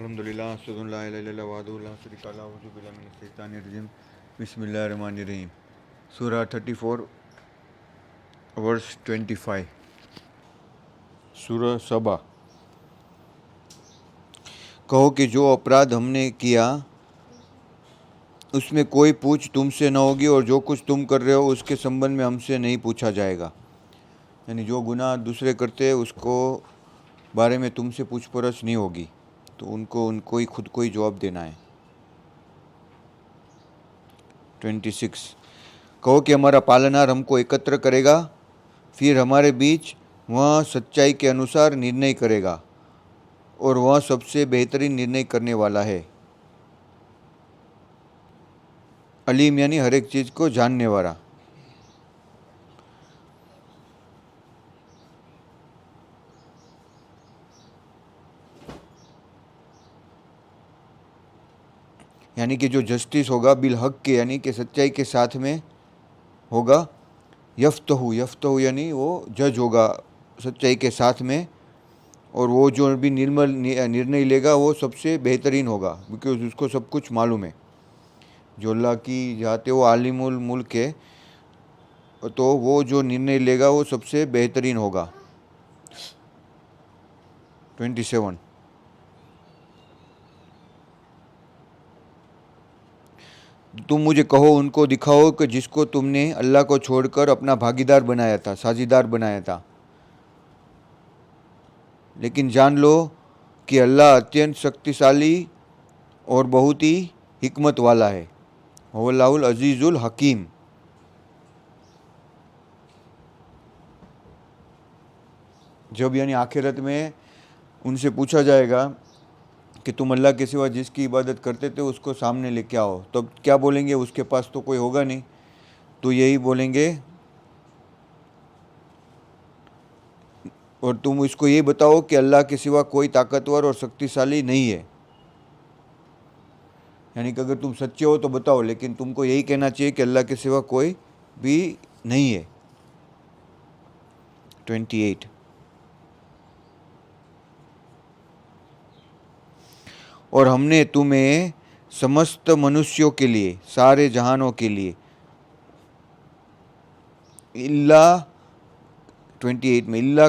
अल्हम्दुलिल्लाह अस्सलातु ला इलाहा इल्लल्लाह वहदहु ला शरीका लहु अऊज़ु बिल्लाहि मिनश शैतानिर रजीम बिस्मिल्लाहिर्रहमानिर्रहीम सूरा 34 वर्स 25 सूरा सबा। कहो कि जो अपराध हमने किया उसमें कोई पूछ तुमसे न होगी और जो कुछ तुम कर रहे हो उसके संबंध में हमसे नहीं पूछा जाएगा। यानी जो गुनाह दूसरे करते हैं उसको बारे में तुमसे पूछपरछ नहीं होगी, तो उनको ही खुद को ही जवाब देना है। 26 कहो कि हमारा पालनहार हमको एकत्र करेगा, फिर हमारे बीच वह सच्चाई के अनुसार निर्णय करेगा और वह सबसे बेहतरीन निर्णय करने वाला है। अलीम यानी हर एक चीज़ को जानने वाला। यानी कि जो जस्टिस होगा बिल हक के यानी कि सच्चाई के साथ में होगा। यफ्तहू यानी वो जज होगा सच्चाई के साथ में, और वो जो भी निर्णय लेगा वो सबसे बेहतरीन होगा, बिकॉज उसको सब कुछ मालूम है। जो अल्लाह की जाते वो आलिमुल मुल्क है, तो वो जो निर्णय लेगा वो सबसे बेहतरीन होगा। 27 तुम मुझे कहो, उनको दिखाओ कि जिसको तुमने अल्लाह को छोड़कर अपना भागीदार बनाया था, साझीदार बनाया था। लेकिन जान लो कि अल्लाह अत्यंत शक्तिशाली और बहुत ही हिकमत वाला है। वल्लाहुल अजीजुल हकीम। जब यानी आखिरत में उनसे पूछा जाएगा कि तुम अल्लाह के सिवा जिसकी इबादत करते थे उसको सामने लेके आओ, तब क्या बोलेंगे? उसके पास तो कोई होगा नहीं, तो यही बोलेंगे, और तुम इसको ये बताओ कि अल्लाह के सिवा कोई ताकतवर और शक्तिशाली नहीं है। यानी कि अगर तुम सच्चे हो तो बताओ, लेकिन तुमको यही कहना चाहिए कि अल्लाह के सिवा कोई भी नहीं है। 28 और हमने तुम्हें समस्त मनुष्यों के लिए, सारे जहानों के लिए, इल्ला 28 में इल्ला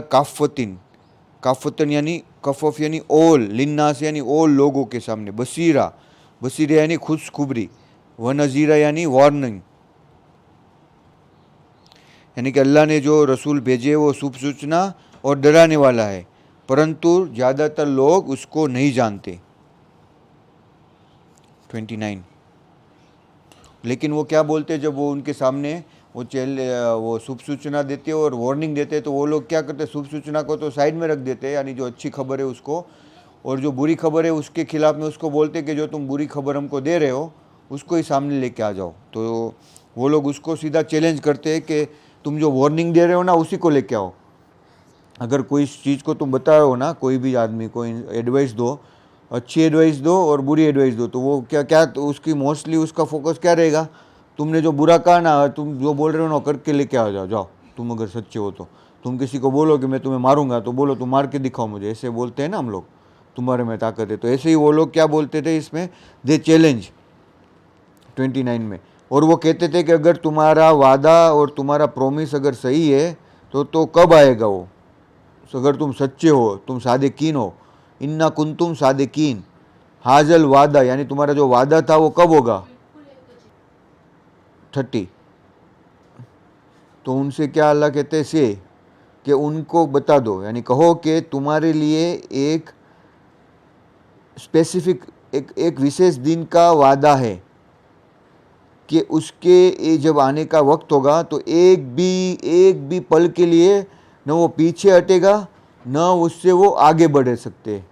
काफ़तन यानी कफ़फ यानी ओल, लिन्नास यानी ओल लोगों के सामने, बसीरा यानी खुशखबरी, व नज़ीरा यानी वार्निंग। यानी कि अल्लाह ने जो रसूल भेजे वो शुभ सूचना और डराने वाला है, परंतु ज़्यादातर लोग उसको नहीं जानते। 29 लेकिन वो क्या बोलते जब वो उनके सामने वो शुभ सूचना देते और वार्निंग देते, तो वो लोग क्या करते? शुभ सूचना को तो साइड में रख देते, यानी जो अच्छी खबर है उसको, और जो बुरी खबर है उसके खिलाफ में उसको बोलते कि जो तुम बुरी खबर हमको दे रहे हो उसको ही सामने लेके आ जाओ। तो वो लोग उसको सीधा चैलेंज करते हैं कि तुम जो वार्निंग दे रहे हो ना उसी को लेके आओ। अगर कोई चीज़ को तुम बता रहे हो ना, कोई भी आदमी को एडवाइस दो, अच्छी एडवाइस दो और बुरी एडवाइस दो, तो वो क्या तो उसकी मोस्टली उसका फोकस क्या रहेगा? तुमने जो बुरा कहा ना, तुम जो बोल रहे हो ना करके लेके आ जाओ। तुम अगर सच्चे हो तो तुम किसी को बोलो कि मैं तुम्हें मारूंगा, तो बोलो तुम मार के दिखाओ मुझे, ऐसे बोलते हैं ना हम लोग, तुम्हारे में ताकत है। तो ऐसे ही वो लोग क्या बोलते थे इसमें? दे चैलेंज 29 में। और वो कहते थे कि अगर तुम्हारा वादा और तुम्हारा प्रॉमिस अगर सही है तो कब आएगा वो? अगर तुम सच्चे हो, तुम सादिकीन हो, इन्ना कुंतुम सादिकीन, हाजल वादा यानी तुम्हारा जो वादा था वो कब होगा? 30। तो उनसे क्या अल्लाह कहते हैं से कि उनको बता दो, यानी कहो कि तुम्हारे लिए एक स्पेसिफिक एक विशेष दिन का वादा है कि उसके जब आने का वक्त होगा तो एक भी पल के लिए न वो पीछे हटेगा न उससे वो आगे बढ़ सकते।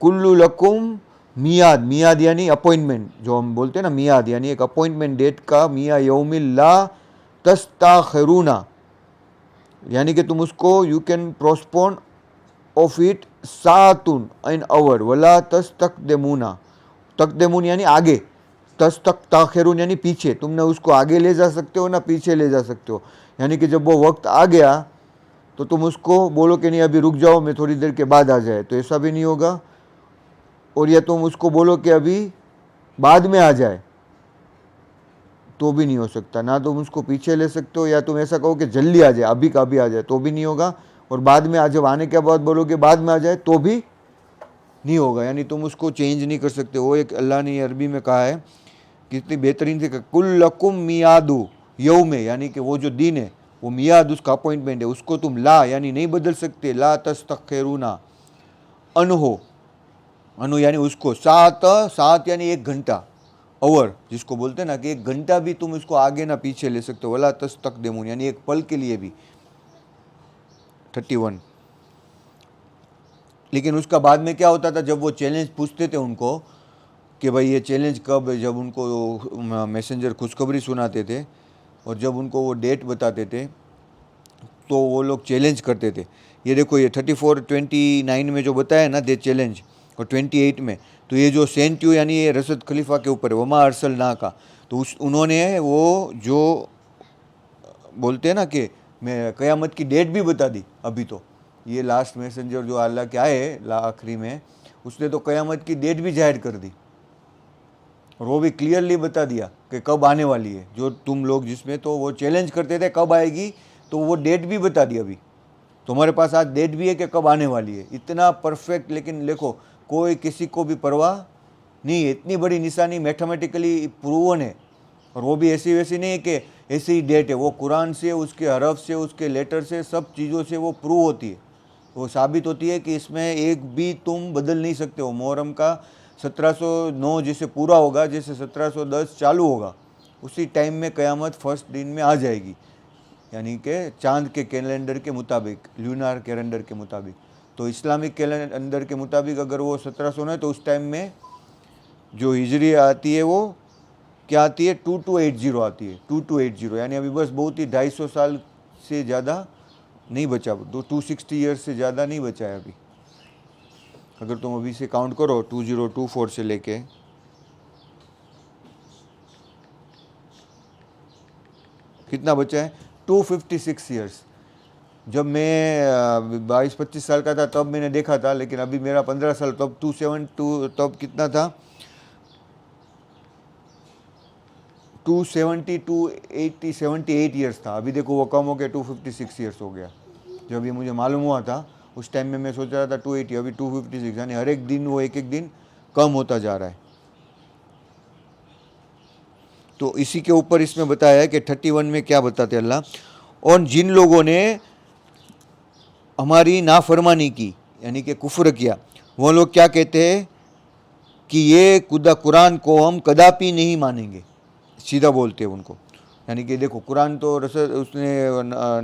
कुल्लु लकुम मियाद यानी अपॉइंटमेंट, जो हम बोलते हैं ना मियाद, यानी एक अपॉइंटमेंट डेट का, मिया यौमिल्ला तस्ताखिरूना, यानी कि तुम उसको you can postpone of it सातुन एन आवर वला तकदेमून यानी आगे, ताखिरून यानी पीछे, तुमने उसको आगे ले जा सकते हो ना पीछे ले जा सकते हो। यानी कि जब वो वक्त आ गया तो तुम उसको बोलो कि नहीं अभी रुक जाओ, मैं थोड़ी देर के बाद आ जाए, तो ऐसा भी नहीं होगा। और या तुम उसको बोलो कि अभी बाद में आ जाए, तो भी नहीं हो सकता। ना तुम उसको पीछे ले सकते हो, या तुम ऐसा कहो कि जल्दी आ जाए, अभी का अभी आ जाए, तो भी नहीं होगा। और बाद में जब आने के बाद बोलोगे बाद में आ जाए, तो भी नहीं होगा। यानी तुम उसको चेंज नहीं कर सकते। वो एक अल्लाह ने अरबी में कहा है, कितनी बेहतरीन से, कुल लकुम मियादु यौम, यानी कि वो जो दिन है वो मियाद उसका अपॉइंटमेंट है, उसको तुम ला यानी नहीं बदल सकते। ला तस्तखिरुना अनहो, अनु यानी उसको, सात, सात यानी 1 घंटा, ओवर जिसको बोलते हैं ना, कि 1 घंटा भी तुम इसको आगे ना पीछे ले सकते हो। वला तस्तकदिमुन यानी एक पल के लिए भी। 31। लेकिन उसका बाद में क्या होता था, जब वो चैलेंज पूछते थे उनको कि भाई ये चैलेंज कब है, जब उनको मैसेंजर खुशखबरी सुनाते थे और जब उनको वो डेट बताते थे, तो वो लोग चैलेंज करते थे। ये देखो, ये 34-29 में जो बताया ना दे चैलेंज, और 28 में, तो ये जो सेंट यू यानी ये रसद खलीफा के ऊपर है, वमा अरसल ना का, तो उस उन्होंने वो जो बोलते हैं ना कि मैं क़यामत की डेट भी बता दी अभी। तो ये लास्ट मैसेंजर जो अल्लाह के आए आखिरी में, उसने तो क़यामत की डेट भी जाहिर कर दी, और वो भी क्लियरली बता दिया कि कब आने वाली है। जो तुम लोग जिसमें तो वो चैलेंज करते थे कब आएगी, तो वो डेट भी बता दी अभी। तुम्हारे पास आज डेट भी है कि कब आने वाली है। इतना परफेक्ट। लेकिन देखो, कोई किसी को भी परवाह नहीं है। इतनी बड़ी निशानी मैथमेटिकली प्रूवन है, और वो भी ऐसी वैसी नहीं है कि ऐसी ही डेट है। वो कुरान से, उसके हरफ से, उसके लेटर से, सब चीज़ों से वो प्रूव होती है। वो साबित होती है कि इसमें एक भी तुम बदल नहीं सकते हो। मुहर्रम का 1709 जैसे पूरा होगा, जैसे 1710 चालू होगा, उसी टाइम में क़यामत फर्स्ट दिन में आ जाएगी, यानी कि चांद के कैलेंडर के मुताबिक, ल्यूनार कैलेंडर के मुताबिक। तो इस्लामिक कैलेंडर के मुताबिक अगर वो 1709 है, तो उस टाइम में जो हिजरी आती है वो क्या आती है, 2280 आती है। 2280 यानी अभी बस बहुत ही 250 साल से ज़्यादा नहीं बचा, 260 ईयर्स से ज़्यादा नहीं बचा है अभी। अगर तुम अभी से काउंट करो 2024 से लेके, कितना बचा है, 256 ईयर्स। जब मैं 22-25 साल का था तब मैंने देखा था, लेकिन अभी मेरा 15 साल, तब 272, तब कितना था, 270, 280, 78 ईयर्स था। अभी देखो वो कम हो गया, 256 ईयर्स हो गया। जब ये मुझे मालूम हुआ था उस टाइम में मैं सोच रहा था 280, अभी 256, यानी हर एक दिन वो एक एक दिन कम होता जा रहा है। तो इसी के ऊपर इसमें बताया है कि 31 में क्या बताते अल्लाह, और जिन लोगों ने हमारी नाफरमानी की यानी कि कुफ्र किया, वो लोग क्या कहते हैं कि ये खुदा कुरान को हम कदापि नहीं मानेंगे, सीधा बोलते हैं उनको। यानी कि देखो, कुरान तो रसद उसने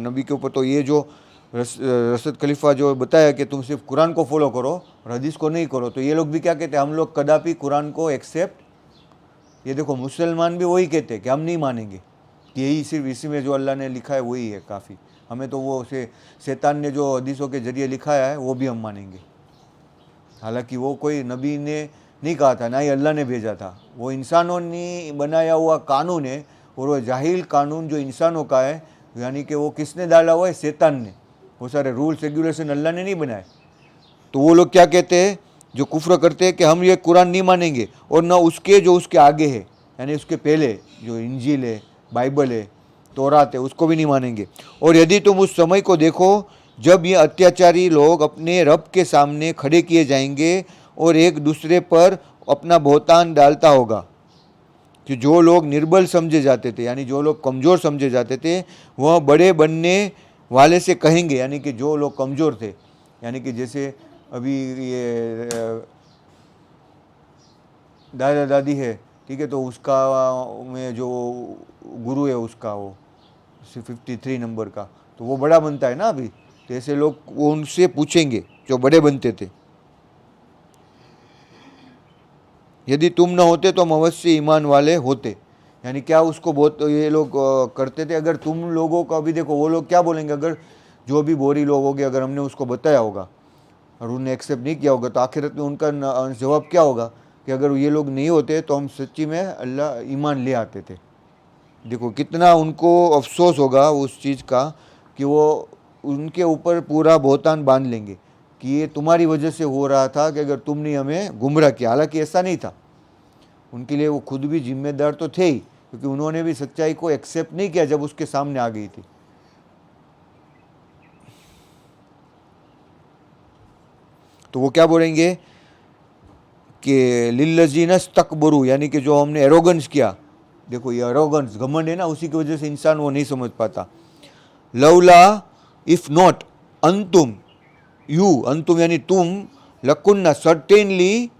नबी के ऊपर तो ये जो रसद खलीफा जो बताया कि तुम सिर्फ कुरान को फॉलो करो और हदीस को नहीं करो, तो ये लोग भी क्या कहते हैं, हम लोग कदापि कुरान को एक्सेप्ट, ये देखो मुसलमान भी वही कहते हैं कि हम नहीं मानेंगे, कि यही सिर्फ इसी में जो अल्लाह ने लिखा है वही है काफ़ी, हमें तो वो शैतान ने जो हदीसों के ज़रिए लिखाया है वो भी हम मानेंगे। हालांकि वो कोई नबी ने नहीं कहा था, ना ही अल्लाह ने भेजा था, वो इंसानों ने बनाया हुआ कानून है। और वो जाहिल कानून जो इंसानों का है, यानी कि वो किसने डाला हुआ है, शैतान ने। वो सारे रूल्स रेगुलेशन अल्लाह ने नहीं बनाए। तो वो लोग क्या कहते हैं जो कुफ्र करते हैं कि हम ये कुरान नहीं मानेंगे, और ना उसके जो उसके आगे है, यानी उसके पहले जो इंजील है, बाइबल है, तौरात है, उसको भी नहीं मानेंगे। और यदि तुम उस समय को देखो जब ये अत्याचारी लोग अपने रब के सामने खड़े किए जाएंगे और एक दूसरे पर अपना बहतान डालता होगा, कि जो लोग निर्बल समझे जाते थे, यानी जो लोग कमज़ोर समझे जाते थे, वह बड़े बनने वाले से कहेंगे, यानी कि जो लोग कमज़ोर थे, यानी कि जैसे अभी ये दादा दादी है, ठीक है, तो उसका में जो गुरु है उसका वो 53 नंबर का, तो वो बड़ा बनता है ना अभी। तो ऐसे लोग वो उनसे पूछेंगे जो बड़े बनते थे, यदि तुम न होते तो हम अवश्य ईमान वाले होते। यानी क्या उसको बहुत ये लोग करते थे, अगर तुम लोगों का भी देखो, वो लोग क्या बोलेंगे, अगर जो भी बोरी लोग होंगे, अगर हमने उसको बताया होगा और उन्हें एक्सेप्ट नहीं किया होगा, तो आखिरत में उनका जवाब क्या होगा कि अगर ये लोग नहीं होते तो हम सच्ची में अल्लाह ईमान ले आते थे। देखो कितना उनको अफसोस होगा उस चीज़ का, कि वो उनके ऊपर पूरा बहुतान बांध लेंगे कि ये तुम्हारी वजह से हो रहा था, कि अगर तुमने हमें गुमराह किया। हालांकि ऐसा नहीं था, उनके लिए वो खुद भी जिम्मेदार तो थे ही, क्योंकि उन्होंने भी सच्चाई को एक्सेप्ट नहीं किया जब उसके सामने आ गई थी। तो वो क्या बोलेंगे कि लिल्लजीनस तकबरू, यानी कि जो हमने एरोगेंस किया। देखो ये एरोगेंस, घमंड है ना, उसी की वजह से इंसान वो नहीं समझ पाता। लौला, इफ नॉट, अंतुम, यू, अंतुम यानी तुम, लकुन्ना, सर्टेनली,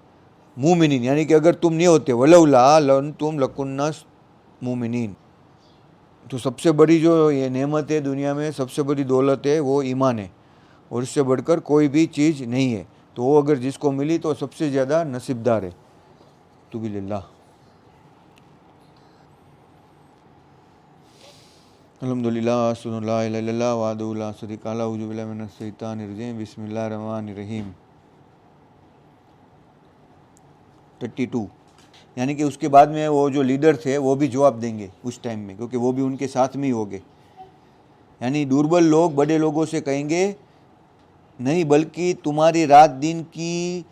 मुमिनीन, यानी कि अगर तुम नहीं होते, वलौला अंतुम लकुन्ना मुमिनीन। तो सबसे बड़ी जो ये नेमत है दुनिया में, सबसे बड़ी दौलत है वो ईमान है, और इससे बढ़कर कोई भी चीज़ नहीं है। तो वो अगर जिसको मिली तो सबसे ज़्यादा नसीबदार है। तो बिल्लाह। अल्हम्दुलिल्लाह, सुन्नल्लाहु ला इलाहा इल्लल्लाह वहदहु ला शरीका लहु, औज़ु बिल्लाहि मिनश शैतानिर रजीम, बिस्मिल्लाहिर रहमानिर रहीम। 32, यानी कि उसके बाद में वो जो लीडर थे वो भी जवाब देंगे उस टाइम में, क्योंकि वो भी उनके साथ में ही होंगे। यानी दुर्बल लोग बड़े लोगों से कहेंगे नहीं, बल्कि तुम्हारी रात दिन की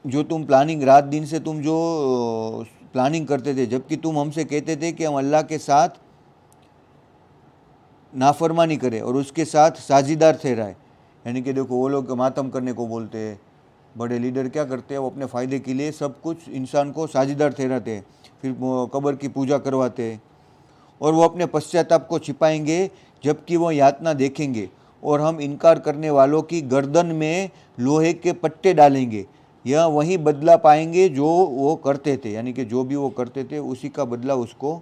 जो तुम प्लानिंग, रात दिन से तुम जो प्लानिंग करते थे, जबकि तुम हमसे कहते थे कि हम अल्लाह के साथ नाफरमानी करें और उसके साथ साझीदार ठहराए। यानी कि देखो वो लोग मातम करने को बोलते हैं, बड़े लीडर क्या करते हैं, वो अपने फ़ायदे के लिए सब कुछ इंसान को साझीदार ठहराते हैं, फिर कब्र की पूजा करवाते हैं, और वो अपने पश्चाताप को छिपाएंगे जबकि वो यातना देखेंगे, और हम इनकार करने वालों की गर्दन में लोहे के पट्टे डालेंगे, या वही बदला पाएंगे जो वो करते थे। यानी कि जो भी वो करते थे उसी का बदला उसको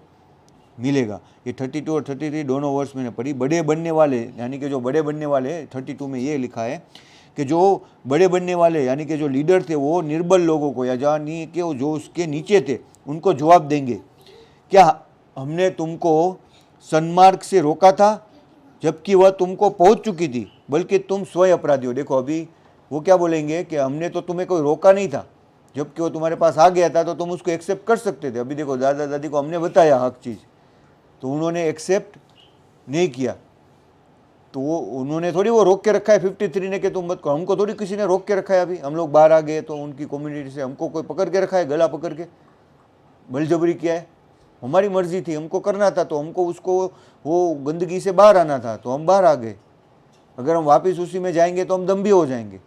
मिलेगा। ये 32 और 33 दोनों वर्ष मैंने पढ़ी। बड़े बनने वाले, यानी कि जो बड़े बनने वाले, 32 में ये लिखा है कि जो बड़े बनने वाले, यानी कि जो लीडर थे, वो निर्बल लोगों को, या जानिए कि वो जो उसके नीचे थे उनको जवाब देंगे, क्या हमने तुमको सन्मार्ग से रोका था जबकि वह तुमको पहुंच चुकी थी, बल्कि तुम स्वयं अपराधी हो। देखो अभी वो क्या बोलेंगे कि हमने तो तुम्हें कोई रोका नहीं था, जबकि वो तुम्हारे पास आ गया था तो तुम उसको एक्सेप्ट कर सकते थे। अभी देखो दादा दादी को हमने बताया हक चीज़, तो उन्होंने एक्सेप्ट नहीं किया, तो वो उन्होंने थोड़ी वो रोक के रखा है 53 ने कि तुम मत करो। हमको थोड़ी किसी ने रोक के रखा है। अभी हम लोग बाहर आ गए तो उनकी कम्युनिटी से हमको कोई पकड़ के रखा है, गला पकड़ के बलजबरी किया है। हमारी मर्जी थी, हमको करना था, तो हमको उसको वो गंदगी से बाहर आना था, तो हम बाहर आ गए। अगर हम वापस उसी में जाएंगे तो हम दम्भी हो जाएंगे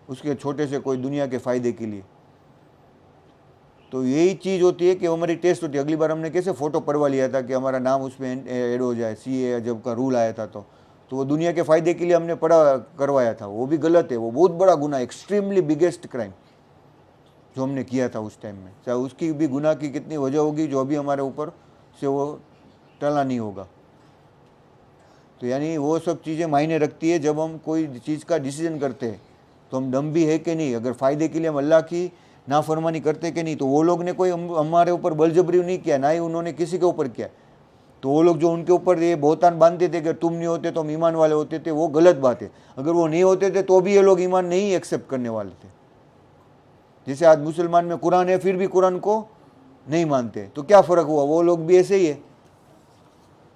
उसके छोटे से कोई दुनिया के फ़ायदे के लिए। तो यही चीज़ होती है कि हमारी टेस्ट होती है। अगली बार हमने कैसे फ़ोटो पढ़वा लिया था कि हमारा नाम उसमें ऐड हो जाए, CA जब का रूल आया था, तो वो दुनिया के फ़ायदे के लिए हमने पढ़ा करवाया था। वो भी गलत है, वो बहुत बड़ा गुनाह, एक्सट्रीमली बिगेस्ट क्राइम जो हमने किया था उस टाइम में। चाहे उसकी भी गुनाह की कितनी वजह होगी जो अभी हमारे ऊपर से वो टला नहीं होगा। तो यानी वो सब चीज़ें मायने रखती है जब हम कोई चीज़ का डिसीजन करते हैं, तो हम दम भी है कि नहीं, अगर फ़ायदे के लिए हम अल्लाह की नाफरमानी करते कि नहीं। तो वो लोग ने कोई हमारे ऊपर बलजबरी नहीं किया, ना ही उन्होंने किसी के ऊपर किया। तो वो लोग जो उनके ऊपर ये बहुतान बांधते थे कि तुम नहीं होते तो हम ईमान वाले होते थे, वो गलत बात है। अगर वो नहीं होते थे तो भी ये लोग ईमान नहीं एक्सेप्ट करने वाले थे। जैसे आज मुसलमान में कुरान है फिर भी कुरान को नहीं मानते, तो क्या फ़र्क हुआ, वो लोग भी ऐसे ही है।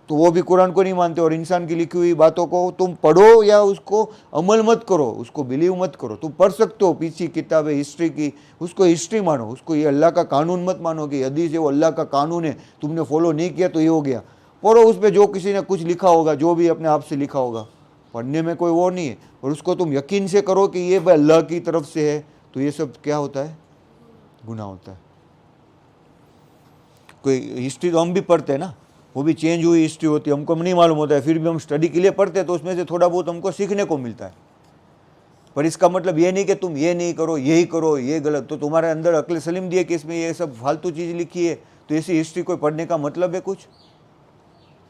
तो वो भी कुरान को नहीं मानते, और इंसान की लिखी हुई बातों को तुम पढ़ो या उसको अमल मत करो, उसको बिलीव मत करो। तुम पढ़ सकते हो पीछे किताब है हिस्ट्री की, उसको हिस्ट्री मानो, उसको ये अल्लाह का कानून मत मानो कि हदीस है वो अल्लाह का कानून है, तुमने फॉलो नहीं किया तो ये हो गया। पढ़ो उस पर जो किसी ने कुछ लिखा होगा, जो भी अपने आप से लिखा होगा, पढ़ने में कोई वो नहीं है। और उसको तुम यकीन से करो कि ये भाई अल्लाह की तरफ से है, तो ये सब क्या होता है, गुनाह होता है। कोई हिस्ट्री तो हम भी पढ़ते हैं ना, वो भी चेंज हुई हिस्ट्री होती है, हमको नहीं मालूम होता है, फिर भी हम स्टडी के लिए पढ़ते हैं, तो उसमें से थोड़ा बहुत हमको सीखने को मिलता है। पर इसका मतलब ये नहीं कि तुम ये नहीं करो, यही करो, ये गलत। तो तुम्हारे अंदर अक्ल सलीम दी है कि इसमें ये सब फालतू चीज़ लिखी है, तो ऐसी हिस्ट्री कोई पढ़ने का मतलब है कुछ?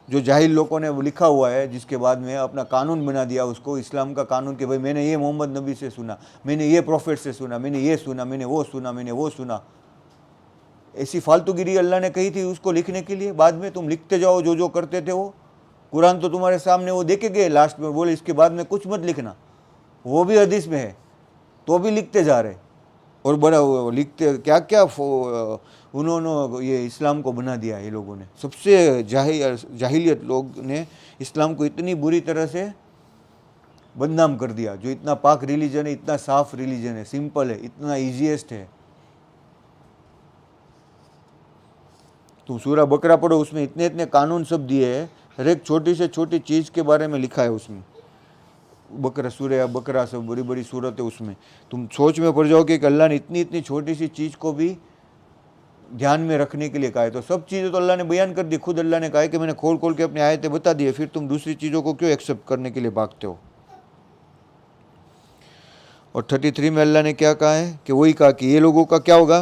जो जाहिल लोगों ने वो लिखा हुआ है, जिसके बाद में अपना कानून बना दिया उसको, इस्लाम का कानून, कि भाई मैंने ये मोहम्मद नबी से सुना, मैंने ये प्रॉफिट से सुना, मैंने ये सुना, मैंने वो सुना, मैंने वो सुना। ऐसी फालतूगिरी अल्लाह ने कही थी उसको लिखने के लिए। बाद में तुम लिखते जाओ जो जो करते थे वो। कुरान तो तुम्हारे सामने वो देखे गए, लास्ट में बोले इसके बाद में कुछ मत लिखना, वो भी हदीस में है, तो भी लिखते जा रहे। और बड़ा वो लिखते क्या क्या उन्होंने ये इस्लाम को बना दिया। ये लोगों ने सबसे जाहिलियत लोग ने इस्लाम को इतनी बुरी तरह से बदनाम कर दिया। जो इतना पाक रिलीजन है, इतना साफ रिलीजन है, सिंपल है, इतना ईजीएस्ट है। तुम सूरा बकरा पढ़ो, उसमें इतने इतने कानून सब दिए हैं। हर एक छोटी से छोटी चीज़ के बारे में लिखा है उसमें। बकरा सूर्य बकरा सब बड़ी बड़ी सूरत है उसमें। तुम सोच में पड़ जाओगे कि अल्लाह ने इतनी इतनी छोटी सी चीज़ को भी ध्यान में रखने के लिए कहा है। तो सब चीज़ें तो अल्लाह ने बयान कर दी। खुद अल्लाह ने कहा है कि मैंने खोल खोल के अपनी आयतें बता दी है, फिर तुम दूसरी चीज़ों को क्यों एक्सेप्ट करने के लिए भागते हो। और 33 में अल्लाह ने क्या कहा है कि वही कहा कि ये लोगों का क्या होगा,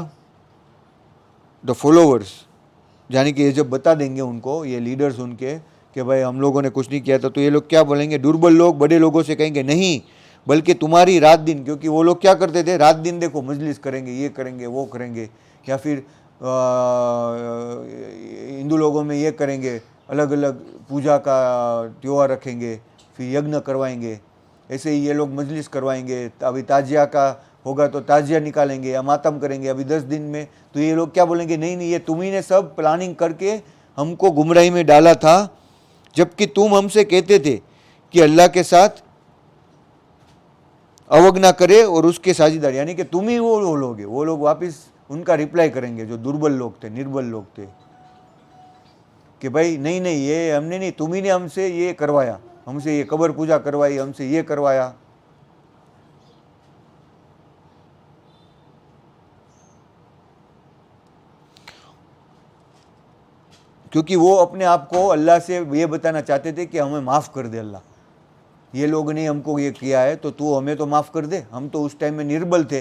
द फॉलोवर्स, यानी कि ये जब बता देंगे उनको, ये लीडर्स उनके, कि भाई हम लोगों ने कुछ नहीं किया था, तो ये लोग क्या बोलेंगे, दुर्बल लोग बड़े लोगों से कहेंगे नहीं, बल्कि तुम्हारी रात दिन, क्योंकि वो लोग क्या करते थे, रात दिन देखो मजलिस करेंगे, ये करेंगे वो करेंगे, या फिर हिंदू लोगों में ये करेंगे, अलग अलग पूजा का त्यौहार रखेंगे, फिर यज्ञ करवाएंगे, ऐसे ही ये लोग मजलिस करवाएंगे। अभी ताजिया का होगा तो ताजिया निकालेंगे या मातम करेंगे अभी 10 दिन में। तो ये लोग क्या बोलेंगे, नहीं नहीं, ये तुम ही ने सब प्लानिंग करके हमको गुमराही में डाला था, जबकि तुम हमसे कहते थे कि अल्लाह के साथ अवज्ञा करे और उसके साझीदार, यानी कि तुम ही वो लोग हैं। वो लोग वापस उनका रिप्लाई करेंगे, जो दुर्बल लोग थे, निर्बल लोग थे, कि भाई नहीं नहीं, ये हमने नहीं, तुम ही ने हमसे ये करवाया, हमसे ये कब्र पूजा करवाई, हमसे ये करवाया। क्योंकि वो अपने आप को अल्लाह से ये बताना चाहते थे कि हमें माफ़ कर दे अल्लाह, ये लोग ने हमको ये किया है तो तू हमें तो माफ़ कर दे। हम तो उस टाइम में निर्बल थे,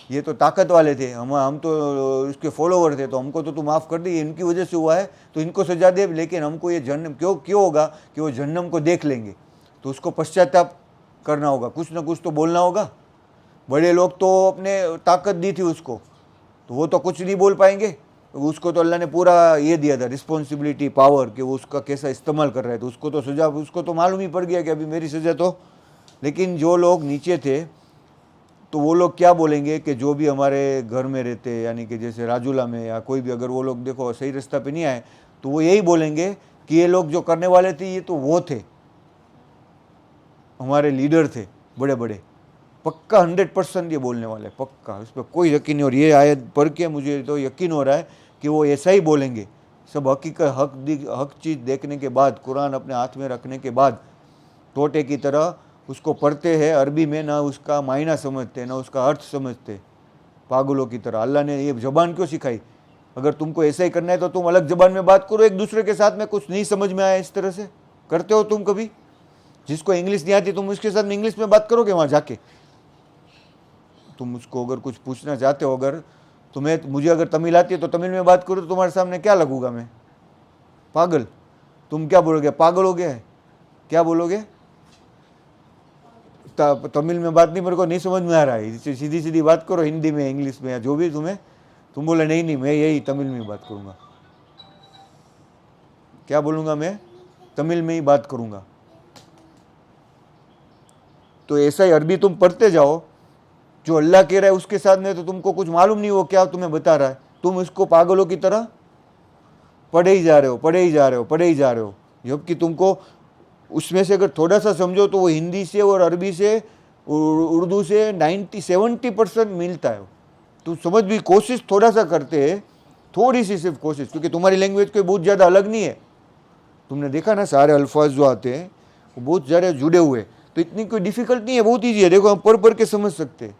ये तो ताकत वाले थे, हम तो इसके फॉलोवर थे, तो हमको तो तू माफ़ कर दे, ये इनकी वजह से हुआ है तो इनको सजा दे, लेकिन हमको ये जहन्नम क्यों होगा कि वो जहन्नम को देख लेंगे, तो उसको पश्चाताप करना होगा, कुछ ना कुछ तो बोलना होगा। बड़े लोग तो अपने ताकत दी थी उसको, तो वो तो कुछ नहीं बोल पाएंगे। उसको तो अल्लाह ने पूरा ये दिया था, रिस्पॉन्सिबिलिटी, पावर, कि वो उसका कैसा इस्तेमाल कर रहा है, तो उसको तो सजा, उसको तो मालूम ही पड़ गया कि अभी मेरी सजा तो। लेकिन जो लोग नीचे थे, तो वो लोग क्या बोलेंगे कि जो भी हमारे घर में रहते, यानी कि जैसे राजूला में या कोई भी, अगर वो लोग देखो सही रास्ता पे नहीं आए, तो वो यही बोलेंगे कि ये लोग जो करने वाले थे, ये तो वो थे, हमारे लीडर थे बड़े बड़े। पक्का 100% ये बोलने वाले, पक्का, उस पर कोई यकीन नहीं। और ये आयत पढ़ के मुझे तो यकीन हो रहा है कि वो ऐसा ही बोलेंगे। सब हकीकत हक चीज़ देखने के बाद, कुरान अपने हाथ में रखने के बाद, टोटे की तरह उसको पढ़ते हैं अरबी में, ना उसका मायना समझते, ना उसका अर्थ समझते, पागलों की तरह। अल्लाह ने ये ज़बान क्यों सिखाई? अगर तुमको ऐसा ही करना है तो तुम अलग ज़बान में बात करो एक दूसरे के साथ में। कुछ नहीं समझ में आया इस तरह से करते हो तुम कभी? जिसको इंग्लिश नहीं आती तुम उसके साथ इंग्लिश में बात करोगे वहाँ जाके? तुम उसको अगर कुछ पूछना चाहते हो, अगर तुम्हें, मुझे अगर तमिल आती है तो तमिल में बात करो, तो तुम्हारे सामने क्या लगूंगा मैं? पागल। तुम क्या बोलोगे? पागल हो गया है? क्या बोलोगे? तमिल में बात नहीं, मेरे को नहीं समझ में आ रहा है, सीधी सीधी बात करो हिंदी में, इंग्लिश में, या जो भी तुम्हें। तुम बोले नहीं नहीं, मैं यही तमिल में ही बात करूँगा। क्या बोलूँगा मैं? तमिल में ही बात करूँगा। तो ऐसा ही अरबी तुम पढ़ते जाओ, जो अल्लाह कह रहा है उसके साथ में तो तुमको कुछ मालूम नहीं, वो क्या तुम्हें बता रहा है, तुम इसको पागलों की तरह पढ़े ही जा रहे हो, पढ़े ही जा रहे हो, पढ़े ही जा रहे हो। जबकि तुमको उसमें से अगर थोड़ा सा समझो तो वो हिंदी से और अरबी से, उर्दू से 70% मिलता है। तुम समझ भी कोशिश थोड़ा सा करते हैं, थोड़ी सी सिर्फ कोशिश, क्योंकि तुम्हारी लैंग्वेज कोई बहुत ज़्यादा अलग नहीं है। तुमने देखा ना, सारे अल्फाज जो आते हैं वो बहुत ज़्यादा जुड़े हुए, तो इतनी कोई डिफ़िकल्ट नहीं है, बहुत ईजी है। देखो हम पढ़ के समझ सकते हैं।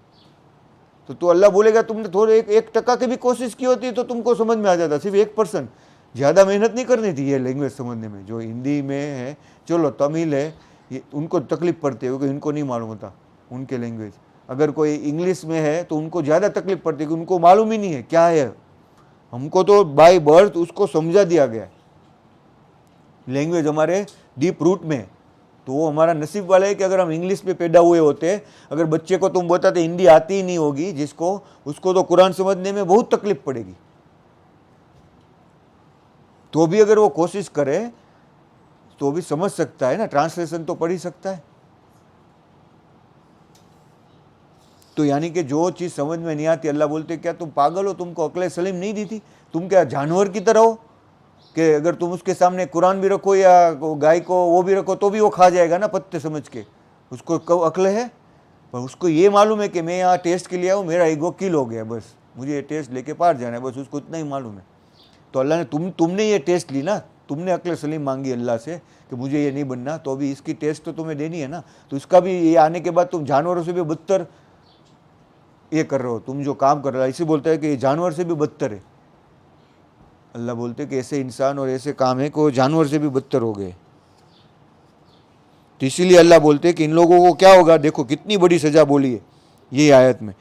तो अल्लाह बोलेगा तुमने थोड़े 1% की भी कोशिश की होती तो तुमको समझ में आ जाता, सिर्फ 1%। ज़्यादा मेहनत नहीं करनी थी ये लैंग्वेज समझने में। जो हिंदी में है, चलो तमिल है, ये उनको तकलीफ पड़ती है क्योंकि इनको नहीं मालूम होता उनके लैंग्वेज। अगर कोई इंग्लिश में है तो उनको ज़्यादा तकलीफ पड़ती है, क्योंकि उनको मालूम ही नहीं है क्या है। हमको तो बाय बर्थ उसको समझा दिया गया है, लैंग्वेज हमारे डीप रूट में। तो वो हमारा नसीब वाला है कि अगर हम इंग्लिश में पैदा हुए होते, अगर बच्चे को तुम बताते हिंदी आती ही नहीं होगी जिसको, उसको तो कुरान समझने में बहुत तकलीफ पड़ेगी। तो भी अगर वो कोशिश करे तो भी समझ सकता है ना, ट्रांसलेशन तो पढ़ ही सकता है। तो यानी कि जो चीज़ समझ में नहीं आती, अल्लाह बोलते क्या तुम पागल हो, तुमको अक्ल सलीम नहीं दी थी, तुम क्या जानवर की तरह हो कि अगर तुम उसके सामने कुरान भी रखो या गाय को वो भी रखो तो भी वो खा जाएगा ना पत्ते समझ के, उसको अक्ल है? पर उसको ये मालूम है कि मैं यहाँ टेस्ट के लिए आऊँ, मेरा ईगो किल हो गया, बस मुझे ये टेस्ट लेके पार जाना है, बस उसको इतना ही मालूम है। तो अल्लाह ने तुमने ये टेस्ट ली ना, तुमने अक्ल सलीम मांगी अल्लाह से कि मुझे ये नहीं बनना, तो अभी इसकी टेस्ट तो तुम्हें देनी है ना, तो इसका भी ये आने के बाद तुम जानवरों से भी बदतर ये कर रहे हो, तुम जो काम कर रहे हो, इसी बोलता है कि ये जानवर से भी बदतर है। अल्लाह बोलते हैं कि ऐसे इंसान और ऐसे काम है कि वो जानवर से भी बदतर हो गए। तो इसीलिए अल्लाह बोलते हैं कि इन लोगों को क्या होगा, देखो कितनी बड़ी सजा बोली है ये आयत में,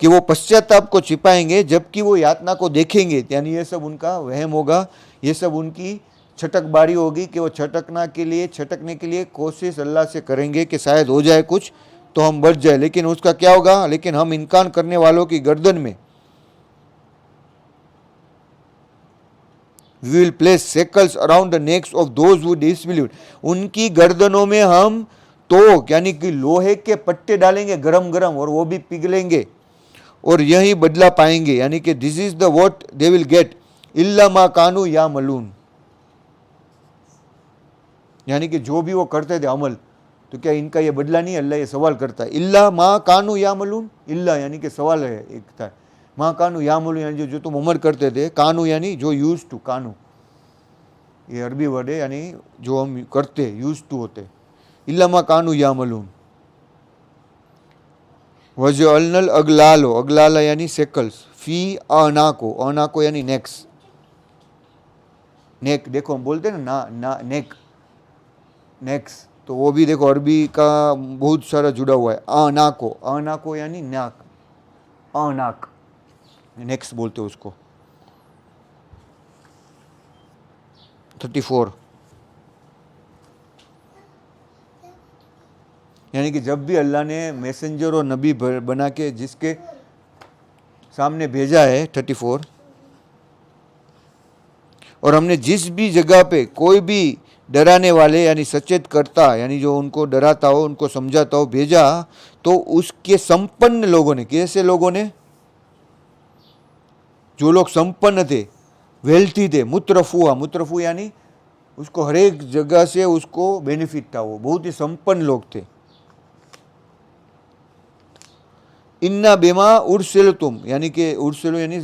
कि वो पश्चाताप को छिपाएंगे जबकि वो यातना को देखेंगे, यानी ये सब उनका वहम होगा, ये सब उनकी छटकबारी होगी कि वो छटकने के लिए कोशिश अल्लाह से करेंगे कि शायद हो जाए कुछ तो हम बच जाए, लेकिन उसका क्या होगा, लेकिन हम इनकार करने वालों की गर्दन में we will place shackles around the necks of those who disbelieved, उनकी गर्दनों में हम तो यानी कि लोहे के पट्टे डालेंगे गरम गरम और वो भी पिघलेंगे और यही बदला पाएंगे, यानी कि this is the what they will get इल्ला मा कानू या मलून, यानी कि जो भी वो करते थे अमल, तो क्या इनका ये बदला नहीं? अल्लाह ये सवाल करता है, इल्ला मा कानू या मलून, इल्ला यानी कि सवाल है एक था, माँ कानू या मलून यानी जो तुम अमल करते थे, कानू यानी जो यूज टू, कानू ये अरबी वर्ड है, यानी जो हम करते यूज टू होते, इल्ला मा कानू या मलून। वजअलनल अगलालो, अगलाला यानी सेकल्स, फी अनाको यानी नेक्स, नेक देखो हम बोलते हैं ना नेक नेक्स, तो वो भी देखो अरबी का बहुत सारा जुड़ा हुआ है, अनाको यानी नाक, अनाक नेक्स्ट बोलते हैं उसको। 34 यानी कि जब भी अल्लाह ने मैसेंजर और नबी बना के जिसके सामने भेजा है, 34, और हमने जिस भी जगह पे कोई भी डराने वाले यानी सचेत करता, यानी जो उनको डराता हो, उनको समझाता हो भेजा, तो उसके संपन्न लोगों ने, कैसे लोगों ने, जो लोग संपन्न थे, वेल्थी थे, मुत्रफू यानी उसको हर एक जगह से उसको बेनिफिट था, वो बहुत ही संपन्न लोग थे। इन्ना बेमा उर्सिल तुम, यानी कि उर्सिलो यानी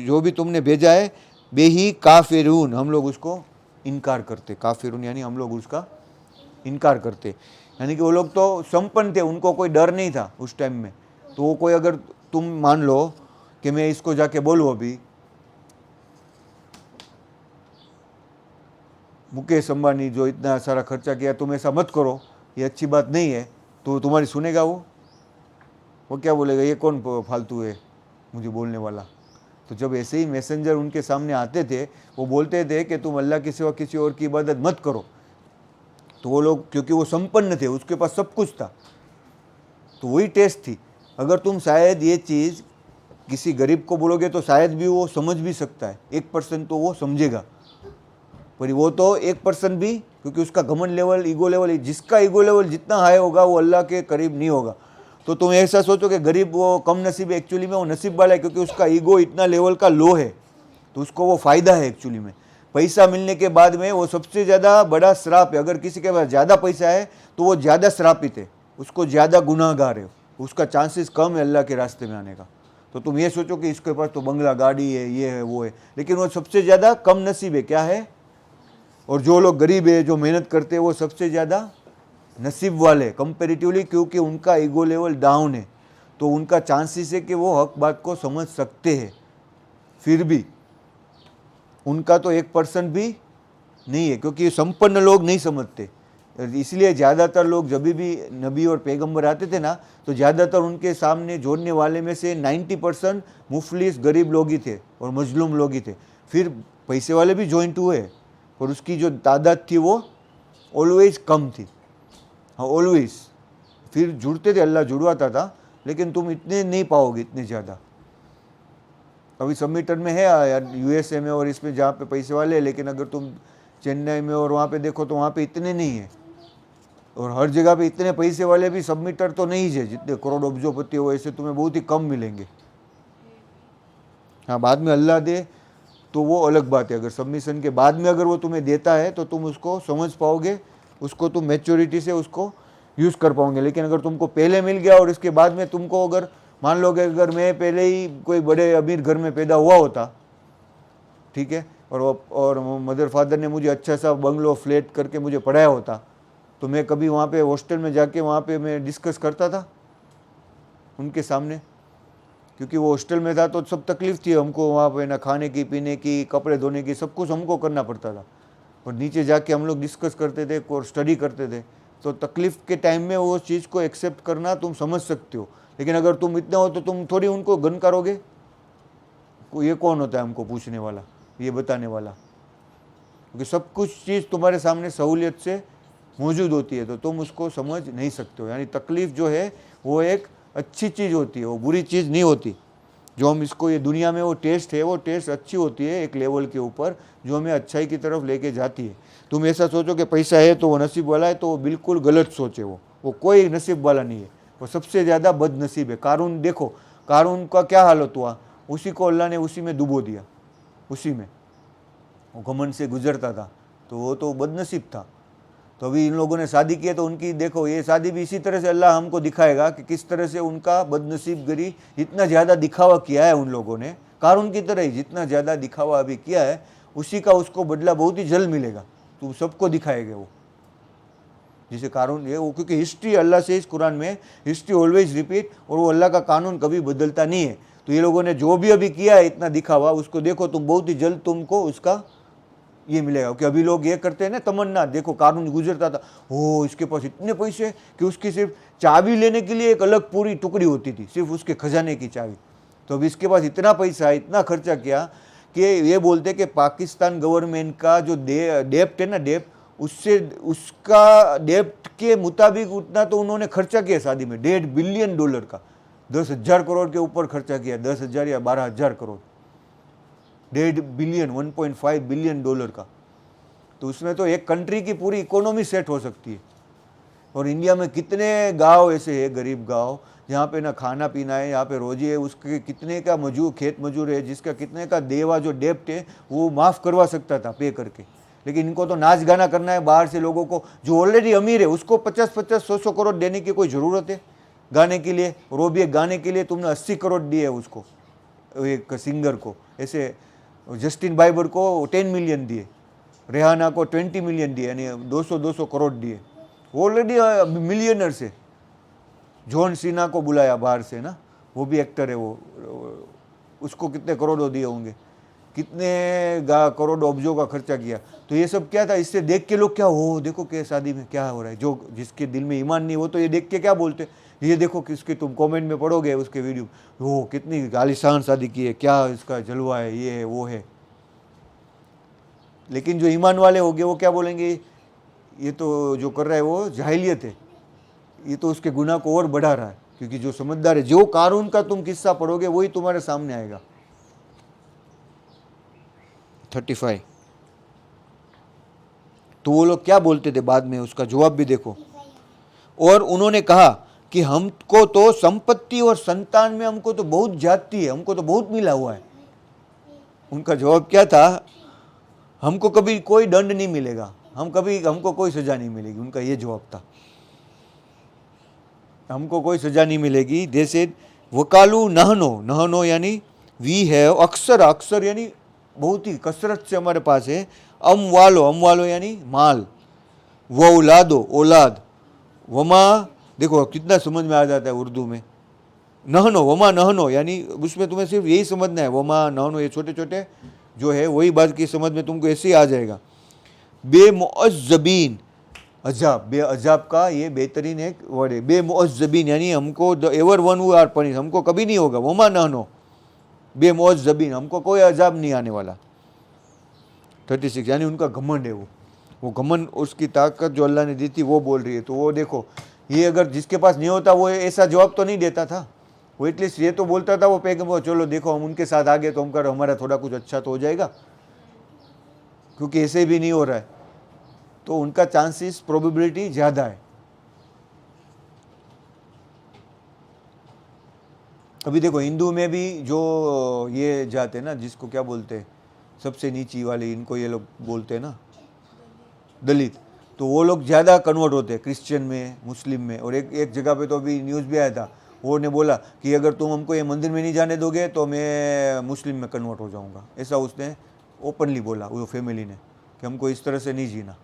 जो भी तुमने भेजा है, बेही काफिरून, हम लोग उसको इनकार करते, काफिरून यानी हम लोग उसका इनकार करते, यानी कि वो लोग तो संपन्न थे, उनको कोई डर नहीं था उस टाइम में, तो वो कोई अगर तुम मान लो कि मैं इसको जाके बोलूँ अभी मुकेश अंबानी जो इतना सारा खर्चा किया, तुम ऐसा मत करो, ये अच्छी बात नहीं है, तो तुम्हारी सुनेगा वो क्या बोलेगा, ये कौन फालतू है मुझे बोलने वाला। तो जब ऐसे ही मैसेंजर उनके सामने आते थे, वो बोलते थे कि तुम अल्लाह के सिवा किसी और की इबादत मत करो, तो वो लोग क्योंकि वो संपन्न थे, उसके पास सब कुछ था, तो वही टेस्ट थी। अगर तुम शायद ये चीज़ किसी गरीब को बोलोगे तो शायद भी वो समझ भी सकता है, 1% तो वो समझेगा, पर वो तो 1% भी, क्योंकि उसका घमंड लेवल, ईगो लेवल, जिसका ईगो लेवल जितना हाई होगा वो अल्लाह के करीब नहीं होगा। तो तुम ऐसा सोचो कि गरीब वो कम नसीब है, एक्चुअली में वो नसीब वाला है, क्योंकि उसका ईगो इतना लेवल का लो है, तो उसको वो फ़ायदा है एक्चुअली में। पैसा मिलने के बाद में वो सबसे ज़्यादा बड़ा श्राप है, अगर किसी के पास ज़्यादा पैसा है तो वो ज़्यादा श्रापित है, उसको ज़्यादा गुनाहगार है, उसका चांसेस कम है अल्लाह के रास्ते में आने का। तो तुम ये सोचो कि इसके पास तो बंगला गाड़ी है, ये है वो है, लेकिन वो सबसे ज़्यादा कम नसीब है, क्या है? और जो लोग गरीब है, जो मेहनत करते हैं, वो सबसे ज़्यादा नसीब वाले कंपेरेटिवली, क्योंकि उनका ईगो लेवल डाउन है, तो उनका चांसेस है कि वो हक बात को समझ सकते हैं, फिर भी उनका तो 1% भी नहीं है, क्योंकि संपन्न लोग नहीं समझते। इसलिए ज़्यादातर लोग जब भी नबी और पैगंबर आते थे ना, तो ज़्यादातर उनके सामने जोड़ने वाले में से 90% मुफलिस गरीब लोग ही थे और मजलूम लोग ही थे। फिर पैसे वाले भी ज्वाइंट हुए, और उसकी जो तादाद थी वो ऑलवेज कम थी, हाँ ऑलवेज। फिर जुड़ते थे, अल्लाह जुड़वाता था, लेकिन तुम इतने नहीं पाओगे, इतने ज़्यादा। अभी सबमिटर में है यार, यूएसए में और इसमें जहाँ पे पैसे वाले हैं, लेकिन अगर तुम चेन्नई में और वहाँ पे देखो तो वहाँ पे इतने नहीं है। और हर जगह पे इतने पैसे वाले भी सबमिटर तो नहीं है, जितने करोड़ अब्जोपति हो ऐसे तुम्हें बहुत ही कम मिलेंगे। हाँ, बाद में अल्लाह दे तो वो अलग बात है। अगर सबमिशन के बाद में अगर वो तुम्हें देता है तो तुम उसको समझ पाओगे, उसको तुम मैच्योरिटी से उसको यूज़ कर पाओगे। लेकिन अगर तुमको पहले मिल गया और इसके बाद में तुमको, अगर मान लो कि अगर मैं पहले ही कोई बड़े अमीर घर में पैदा हुआ होता, ठीक है, और मदर फादर ने मुझे अच्छा सा बंगलो फ्लैट करके मुझे पढ़ाया होता, तो मैं कभी वहाँ पे हॉस्टल में जाके वहाँ पे मैं डिस्कस करता था उनके सामने? क्योंकि वो हॉस्टल में था तो सब तकलीफ़ थी हमको, वहाँ पे ना खाने की, पीने की, कपड़े धोने की, सब कुछ हमको करना पड़ता था। और नीचे जाके हम लोग डिस्कस करते थे और स्टडी करते थे। तो तकलीफ़ के टाइम में वो चीज़ को एक्सेप्ट करना तुम समझ सकते हो। लेकिन अगर तुम इतना हो तो तुम थोड़ी उनको गन करोगे। ये कौन होता है हमको पूछने वाला, ये बताने वाला? क्योंकि सब कुछ चीज़ तुम्हारे सामने सहूलियत से मौजूद होती है तो तुम उसको समझ नहीं सकते हो। यानी तकलीफ़ जो है वो एक अच्छी चीज़ होती है, वो बुरी चीज़ नहीं होती। जो हम इसको, ये दुनिया में वो टेस्ट है, वो टेस्ट अच्छी होती है एक लेवल के ऊपर, जो हमें अच्छाई की तरफ लेके जाती है। तुम ऐसा सोचो कि पैसा है तो वो नसीब वाला है, तो वो बिल्कुल गलत सोच है। वो कोई नसीब वाला नहीं है, वो सबसे ज़्यादा बदनसीब है। कारून देखो, कारून का क्या हालत हुआ, उसी को अल्लाह ने उसी में डुबो दिया। उसी में वो घमंड से गुजरता था तो वो तो बदनसीब था। तो अभी इन लोगों ने शादी की है तो उनकी देखो, ये शादी भी इसी तरह से अल्लाह हमको दिखाएगा कि किस तरह से उनका बदनसीब गरी, इतना ज़्यादा दिखावा किया है उन लोगों ने, कारून की तरह ही जितना ज़्यादा दिखावा अभी किया है, उसी का उसको बदला बहुत ही जल्द मिलेगा। तो सबको दिखाएगा वो, जिसे कानून ये वो, क्योंकि हिस्ट्री अल्लाह से इस कुरान में, हिस्ट्री ऑलवेज रिपीट, और वो अल्लाह का कानून कभी बदलता नहीं है। तो ये लोगों ने जो भी अभी किया है इतना दिखावा, उसको देखो तुम, बहुत ही जल्द तुमको उसका ये मिलेगा। कि अभी लोग ये करते हैं ना तमन्ना, देखो कानून गुजरता था, ओ इसके पास इतने पैसे कि उसकी सिर्फ चाबी लेने के लिए एक अलग पूरी टुकड़ी होती थी, सिर्फ उसके खजाने की चाबी। तो अभी इसके पास इतना पैसा, इतना खर्चा किया कि ये बोलते कि पाकिस्तान गवर्नमेंट का जो डेप्ट है ना, डेप्ट, उससे उसका डेप्ट के मुताबिक उतना तो उन्होंने खर्चा किया शादी में, $1.5 बिलियन का। 10,000 करोड़ के ऊपर खर्चा किया, 10,000 या 12,000 करोड़। 1.5 बिलियन, $1.5 बिलियन का। तो उसमें तो एक कंट्री की पूरी इकोनॉमी सेट हो सकती है। और इंडिया में कितने गांव ऐसे हैं, गरीब गांव, जहाँ पे ना खाना पीना है, यहाँ पे रोजी है, उसके कितने का मजूर, खेत मजूर है, जिसका कितने का देवा जो डेप्ट है वो माफ़ करवा सकता था पे करके। लेकिन इनको तो नाच गाना करना है बाहर से लोगों को, जो ऑलरेडी अमीर है उसको 50-50, 100-100 करोड़ देने की कोई ज़रूरत है गाने के लिए? और वो भी एक गाने के लिए तुमने 80 करोड़ दिए उसको, एक सिंगर को। ऐसे जस्टिन बाइबर को 10 मिलियन दिए, रेहाना को 20 मिलियन दिए, यानी 200-200 करोड़ दिए। ऑलरेडी मिलियनर से। जॉन सीना को बुलाया बाहर से ना, वो भी एक्टर है, वो उसको कितने करोड़ों दिए होंगे, कितने करोड़ अब्जों का खर्चा किया। तो ये सब क्या था? इससे देख के लोग क्या, हो देखो क्या शादी में क्या हो रहा है, जो जिसके दिल में ईमान नहीं वो तो ये देख के क्या बोलते, ये देखो किसके, तुम कमेंट में पढ़ोगे उसके वीडियो, वो कितनी आलीशान शादी की है, क्या इसका जलवा है, ये है वो है। लेकिन जो ईमान वाले होंगे वो क्या बोलेंगे, ये तो जो कर रहा है वो जाहिलियत है, ये तो उसके गुनाह को और बढ़ा रहा है। क्योंकि जो समझदार है, जो कारून का तुम किस्सा पढ़ोगे वही तुम्हारे सामने आएगा। 35। तो वो लोग क्या बोलते थे बाद में, उसका जवाब भी देखो। और उन्होंने कहा कि हमको तो संपत्ति और संतान में हमको तो बहुत ज्यादती है, हमको तो बहुत मिला हुआ है। उनका जवाब क्या था? हमको कभी कोई दंड नहीं मिलेगा, हमको कोई सजा नहीं मिलेगी। उनका ये जवाब था, हमको कोई सजा नहीं मिलेगी। जैसे वकालू नहनो, नहनो यानी वी है, अक्सर, अक्सर यानी बहुत ही कसरत से हमारे पास है। अम वालो यानी माल, वो औलादो, औलाद, वमा, देखो कितना समझ में आ जाता है उर्दू में। नहनो, वमा नहनो यानी उसमें तुम्हें सिर्फ यही समझना है, वमा नहनो, ये छोटे छोटे जो है वही बात की समझ में तुमको ऐसे ही आ जाएगा। बेमुअज़्ज़बीन, अजाब, बे अजाब का ये बेहतरीन एक वर्ड है, बेमुअज़्ज़बीन यानी हमको the ever one who are punish, हमको कभी नहीं होगा। वमा नहनो बेमुअज़्ज़बीन, हमको कोई अजाब नहीं आने वाला। 36 यानी उनका घमंड है, वो घमंड, उसकी ताकत जो अल्लाह ने दी थी वो बोल रही है। तो वो देखो, ये अगर जिसके पास नहीं होता वो ऐसा जवाब तो नहीं देता था, वो एटलीस्ट ये तो बोलता था वो पैगंबर, चलो देखो हम उनके साथ आ गए तो हम कर, हमारा थोड़ा कुछ अच्छा तो हो जाएगा, क्योंकि ऐसे भी नहीं हो रहा है। तो उनका चांसेस, प्रोबेबिलिटी ज़्यादा है। अभी देखो हिंदू में भी जो ये जाते हैं ना, जिसको क्या बोलते हैं, सबसे नीची वाली, इनको ये लोग बोलते हैं ना दलित, तो वो लोग ज़्यादा कन्वर्ट होते हैं क्रिश्चियन में, मुस्लिम में। और एक एक जगह पे तो अभी न्यूज़ भी आया था, वो ने बोला कि अगर तुम हमको ये मंदिर में नहीं जाने दोगे तो मैं मुस्लिम में कन्वर्ट हो जाऊंगा। ऐसा उसने ओपनली बोला वो फैमिली ने, कि हमको इस तरह से नहीं जीना।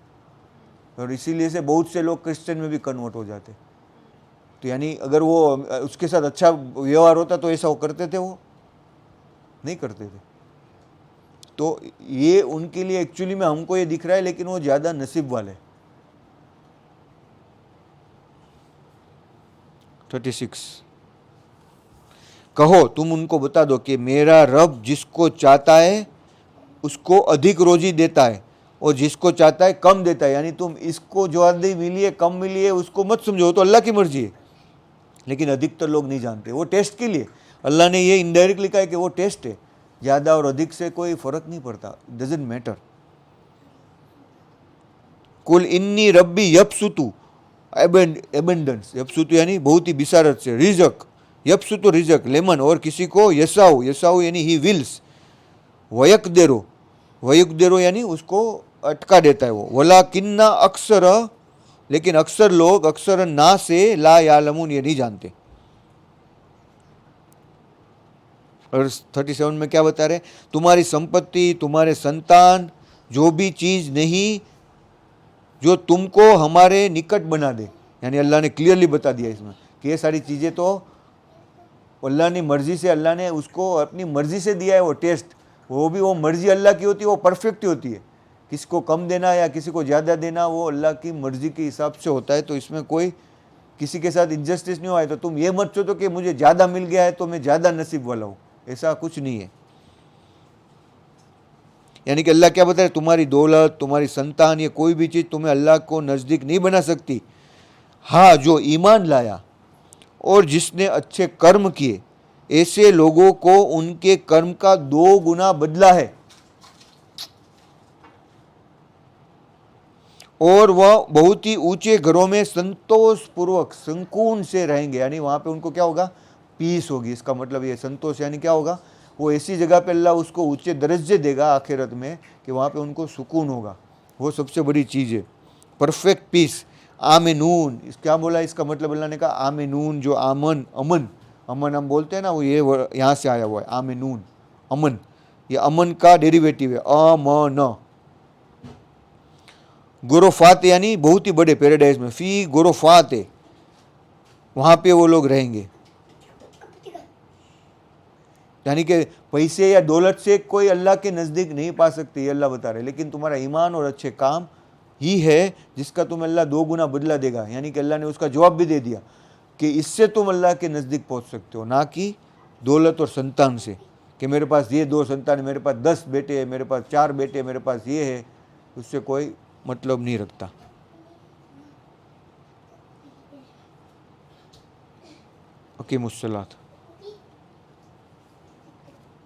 और इसीलिए से बहुत से लोग क्रिश्चियन में भी कन्वर्ट हो जाते। तो यानी अगर वो उसके साथ अच्छा व्यवहार होता तो ऐसा वो करते थे? वो नहीं करते थे। तो ये उनके लिए एक्चुअली में हमको ये दिख रहा है, लेकिन वो ज़्यादा नसीब वाले। 36 कहो तुम उनको बता दो कि मेरा रब जिसको चाहता है उसको अधिक रोजी देता है और जिसको चाहता है कम देता है। यानी तुम इसको जो आदि मिली है, कम मिली है, उसको मत समझो, तो अल्लाह की मर्जी है। लेकिन अधिकतर लोग नहीं जानते, वो टेस्ट के लिए अल्लाह ने ये इनडायरेक्ट लिखा है कि वो टेस्ट है, ज़्यादा और अधिक से कोई फर्क नहीं पड़ता, डजेंट मैटर। कुल इन्नी रब्बी यबसुतु एबेंडेंस, यबसुतु यानी बहुत ही बिसारत से, रिजक, यबसुतु रिजक लेमन, और किसी को यसाउ, यसाउ यानी ही विल्स, वयकदेरो, वयुकदेरो यानी उसको अटका देता है वो, वला किन्ना अक्सर, लेकिन अक्सर लोग, अक्सर ना से ला यालमून, ये नहीं जानते। और 37 में क्या बता रहे, तुम्हारी संपत्ति, तुम्हारे संतान, जो भी चीज़ नहीं जो तुमको हमारे निकट बना दे। यानी अल्लाह ने क्लियरली बता दिया इसमें कि ये सारी चीज़ें तो अल्लाह ने मर्जी से, अल्लाह ने उसको अपनी मर्जी से दिया है। वो टेस्ट, वो भी वो मर्जी अल्लाह की होती है, वो परफेक्ट होती है। किसको कम देना या किसी को ज़्यादा देना वो अल्लाह की मर्जी के हिसाब से होता है। तो इसमें कोई किसी के साथ इनजस्टिस नहीं हुआ है। तो तुम ये मत सोचो कि मुझे ज़्यादा मिल गया है तो मैं ज़्यादा नसीब वाला हूँ, ऐसा कुछ नहीं है। यानी कि अल्लाह क्या बता रहे, तुम्हारी दौलत, तुम्हारी संतान, ये कोई भी चीज़ तुम्हें अल्लाह को नज़दीक नहीं बना सकती। हाँ, जो ईमान लाया और जिसने अच्छे कर्म किए, ऐसे लोगों को उनके कर्म का 2 गुना बदला है, और वह बहुत ही ऊंचे घरों में संतोष पूर्वक सुकून से रहेंगे। यानी वहाँ पे उनको क्या होगा, पीस होगी। इसका मतलब ये संतोष यानी क्या होगा, वो ऐसी जगह पे अल्लाह उसको ऊंचे दर्जे देगा आखिरत में कि वहाँ पे उनको सुकून होगा। वो सबसे बड़ी चीज़ है, परफेक्ट पीस। आमिनून, इस क्या बोला, इसका मतलब अल्लाह ने कहा आमिनून, जो आमन, अमन, अमन हम बोलते हैं ना, वो ये यहाँ से आया हुआ है आमिनून, अमन। ये अमन का डेरिवेटिव है, अमन। गोरोफात यानी बहुत ही बड़े पैराडाइज में, फी गोरोफात है, वहाँ पे वो लोग रहेंगे। यानी कि पैसे या दौलत से कोई अल्लाह के नज़दीक नहीं पा सकते, ये अल्लाह बता रहे। लेकिन तुम्हारा ईमान और अच्छे काम ही है जिसका तुम अल्लाह 2 गुना बदला देगा। यानी कि अल्लाह ने उसका जवाब भी दे दिया कि इससे तुम अल्लाह के नज़दीक पहुँच सकते हो, ना कि दौलत और संतान से, कि मेरे पास ये 2 संतान है, मेरे पास 10 बेटे हैं, मेरे पास 4 बेटे, मेरे पास ये है, उससे कोई मतलब नहीं रखता। अकीमुस्सलात।